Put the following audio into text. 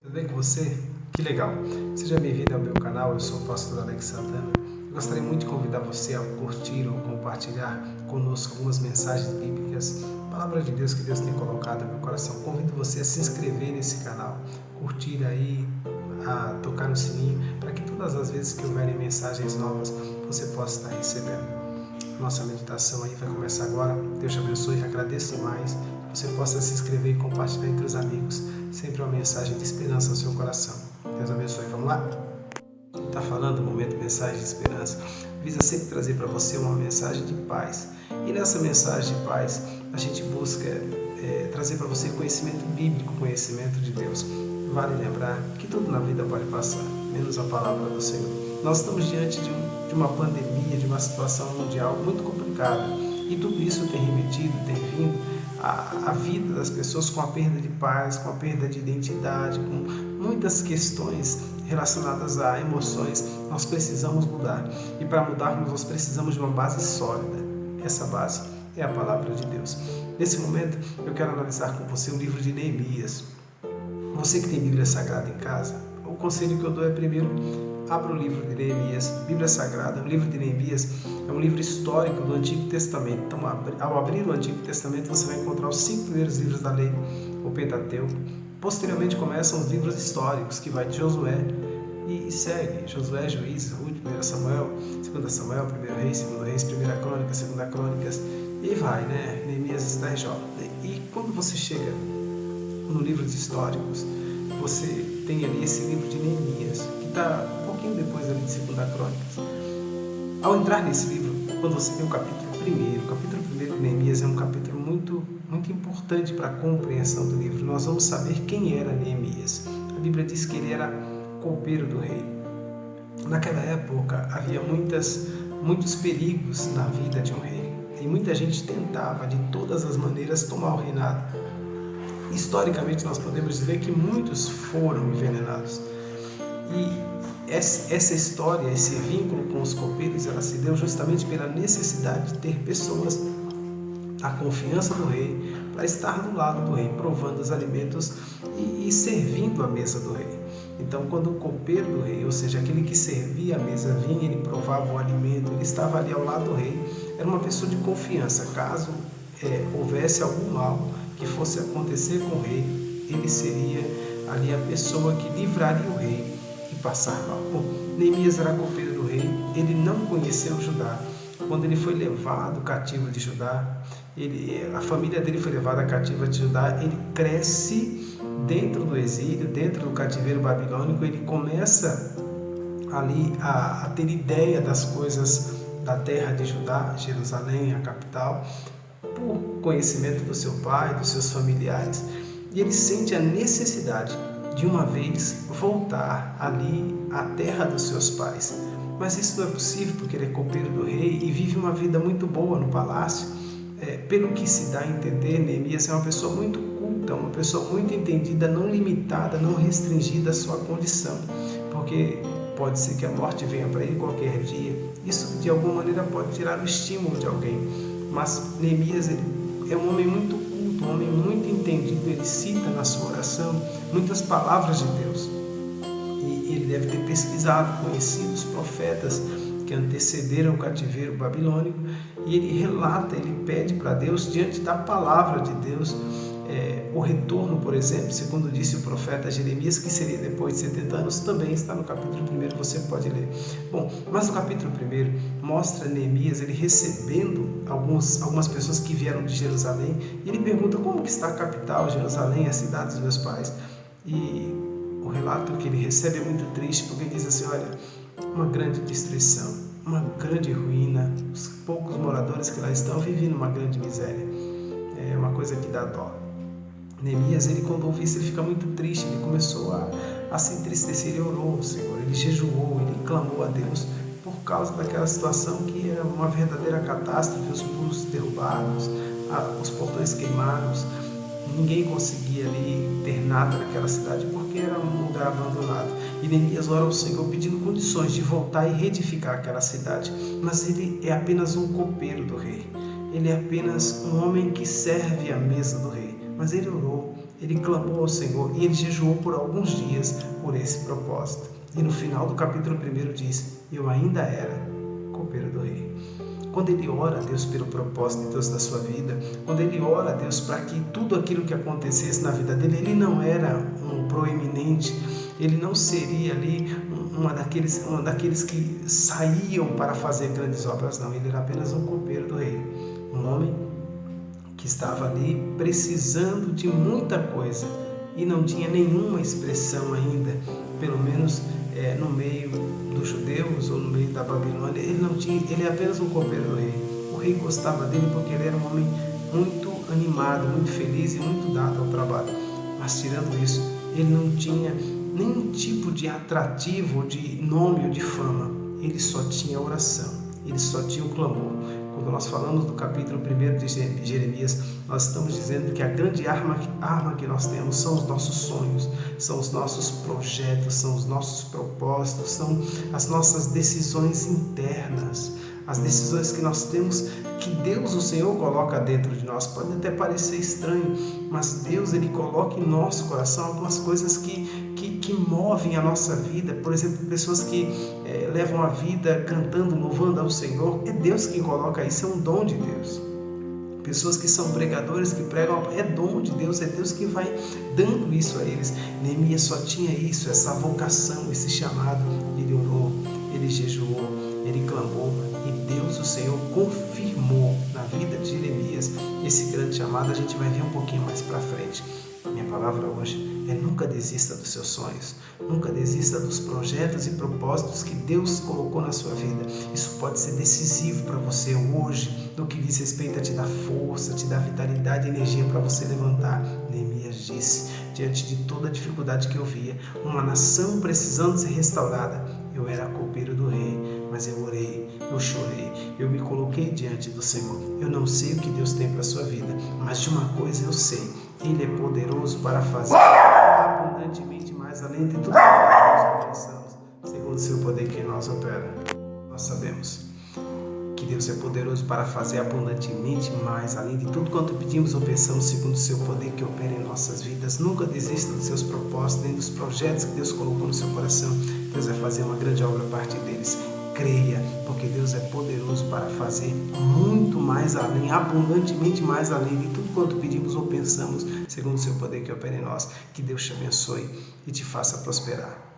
Tudo bem com você? Que legal! Seja bem-vindo ao meu canal, eu sou o pastor Alex Santana. Eu gostaria muito de convidar você a curtir ou compartilhar conosco algumas mensagens bíblicas, palavra de Deus que Deus tem colocado no meu coração. Convido você a se inscrever nesse canal, curtir aí, a tocar no sininho, para que todas as vezes que houverem mensagens novas, você possa estar recebendo. Nossa meditação aí vai começar agora. Deus te abençoe, agradeço demais que você possa se inscrever e compartilhar entre os amigos. Sempre uma mensagem de esperança ao seu coração. Deus abençoe. Vamos lá? Está falando, momento mensagem de esperança, visa sempre trazer para você uma mensagem de paz. E nessa mensagem de paz, a gente busca trazer para você conhecimento bíblico, conhecimento de Deus. Vale lembrar que tudo na vida pode passar, menos a palavra do Senhor. Nós estamos diante de uma pandemia, de uma situação mundial muito complicada. E tudo isso tem remetido, tem vindo a vida das pessoas com a perda de paz, com a perda de identidade, com muitas questões relacionadas a emoções. Nós precisamos mudar. E para mudarmos, nós precisamos de uma base sólida. Essa base é a palavra de Deus. Nesse momento, eu quero analisar com você o livro de Neemias. Você que tem Bíblia Sagrada em casa, o conselho que eu dou é primeiro, abra o livro de Neemias. Bíblia Sagrada, o livro de Neemias é um livro histórico do Antigo Testamento. Então, ao abrir o Antigo Testamento, você vai encontrar os 5 primeiros livros da lei, o Pentateuco. Posteriormente começam os livros históricos, que vai de Josué e segue. Josué, Juízes, Ruth, 1 Samuel, 2 Samuel, 1 Reis, 2 Reis, 1 Crônicas, 2 Crônicas, e vai, né? Neemias está em Jó. E quando você chega no livro dos históricos, você tem ali esse livro de Neemias, que está um pouquinho depois ali de 2 Crônicas. Ao entrar nesse livro, quando você tem o capítulo 1, o capítulo 1 de Neemias é um capítulo muito importante para a compreensão do livro. Nós vamos saber quem era Neemias. A Bíblia diz que ele era copeiro do rei. Naquela época havia muitos perigos na vida de um rei, e muita gente tentava de todas as maneiras tomar o reinado. Historicamente, nós podemos dizer que muitos foram envenenados. E essa história, esse vínculo com os copeiros, ela se deu justamente pela necessidade de ter pessoas a confiança do rei para estar do lado do rei, provando os alimentos e servindo a mesa do rei. Então, quando o copeiro do rei, ou seja, aquele que servia a mesa, vinha, ele provava o alimento, ele estava ali ao lado do rei, era uma pessoa de confiança. Caso houvesse algum mal que fosse acontecer com o rei, ele seria ali a pessoa que livraria o rei de passar mal. Bom, Neemias era copeiro do rei, ele não conheceu Judá. Quando ele foi levado cativo de Judá, a família dele foi levada cativa de Judá, ele cresce dentro do exílio, dentro do cativeiro babilônico, ele começa ali a ter ideia das coisas da terra de Judá, Jerusalém, a capital, por conhecimento do seu pai, dos seus familiares, e ele sente a necessidade de uma vez voltar ali à terra dos seus pais. Mas isso não é possível porque ele é copeiro do rei e vive uma vida muito boa no palácio. Pelo que se dá a entender, Neemias é uma pessoa muito culta, uma pessoa muito entendida, não limitada, não restringida à sua condição, porque pode ser que a morte venha para ele qualquer dia. Isso de alguma maneira pode tirar o estímulo de alguém. Mas Neemias é um homem muito culto, um homem muito entendido. Ele cita na sua oração muitas palavras de Deus. E ele deve ter pesquisado, conhecido os profetas que antecederam o cativeiro babilônico. E ele relata, ele pede para Deus, diante da palavra de Deus, o retorno, por exemplo, segundo disse o profeta Jeremias, que seria depois de 70 anos, também está no capítulo 1, você pode ler. Bom, mas no capítulo 1 mostra Neemias, ele recebendo algumas pessoas que vieram de Jerusalém, e ele pergunta como que está a capital, Jerusalém, a cidade dos meus pais. E o relato que ele recebe é muito triste, porque ele diz assim, olha, uma grande destruição, uma grande ruína, os poucos moradores que lá estão vivendo uma grande miséria. É uma coisa que dá dó. Neemias, quando ouve isso, ele fica muito triste, ele começou a se entristecer, ele orou ao Senhor, ele jejuou, ele clamou a Deus por causa daquela situação que era uma verdadeira catástrofe, os muros derrubados, os portões queimados, ninguém conseguia ali ter nada naquela cidade porque era um lugar abandonado. E Neemias ora ao Senhor pedindo condições de voltar e reedificar aquela cidade, mas ele é apenas um copeiro do rei, ele é apenas um homem que serve à mesa do rei. Mas ele orou, Ele clamou ao Senhor e ele jejuou por alguns dias por esse propósito. E no final do capítulo 1 diz: eu ainda era copeiro do rei. Quando ele ora a Deus pelo propósito de Deus da sua vida, quando ele ora a Deus para que tudo aquilo que acontecesse na vida dele, ele não era um proeminente, ele não seria ali uma daqueles que saíam para fazer grandes obras, não. Ele era apenas um copeiro do rei, um homem que estava ali precisando de muita coisa e não tinha nenhuma expressão ainda, pelo menos no meio dos judeus ou no meio da Babilônia, ele é apenas um copeiro do rei. O rei gostava dele porque ele era um homem muito animado, muito feliz e muito dado ao trabalho. Mas tirando isso, ele não tinha nenhum tipo de atrativo, de nome ou de fama. Ele só tinha oração, ele só tinha o clamor. Quando nós falamos do capítulo 1 de Jeremias, nós estamos dizendo que a grande arma que nós temos são os nossos sonhos, são os nossos projetos, são os nossos propósitos, são as nossas decisões internas, as decisões que nós temos, que Deus, o Senhor, coloca dentro de nós. Pode até parecer estranho, mas Deus, Ele coloca em nosso coração algumas coisas que movem a nossa vida. Por exemplo, pessoas que levam a vida cantando, louvando ao Senhor, é Deus quem coloca isso, é um dom de Deus. Pessoas que são pregadores, que pregam, é dom de Deus, é Deus que vai dando isso a eles. Neemias só tinha isso, essa vocação, esse chamado. Ele orou, ele jejuou, ele clamou, e Deus, o Senhor, confirmou na vida de Jeremias esse grande chamado. A gente vai ver um pouquinho mais para frente. Minha palavra hoje é: nunca desista dos seus sonhos, nunca desista dos projetos e propósitos que Deus colocou na sua vida. Isso pode ser decisivo para você hoje, no que diz respeito a te dar força, te dar vitalidade e energia para você levantar. Neemias disse, diante de toda a dificuldade que eu via, uma nação precisando ser restaurada, eu era copeiro do rei, mas eu orei, eu chorei, eu me coloquei diante do Senhor. Eu não sei o que Deus tem para a sua vida, mas de uma coisa eu sei: Ele é poderoso para fazer abundantemente mais além de tudo que nós pensamos, segundo o seu poder que em nós opera. Nós sabemos que Deus é poderoso para fazer abundantemente mais além de tudo quanto pedimos ou pensamos, segundo o seu poder que opera em nossas vidas. Nunca desista dos seus propósitos, nem dos projetos que Deus colocou no seu coração. Deus vai fazer uma grande obra a partir deles. Creia, porque Deus é poderoso para fazer muito mais além, abundantemente mais além de tudo quanto pedimos ou pensamos, segundo o seu poder que opera em nós. Que Deus te abençoe e te faça prosperar.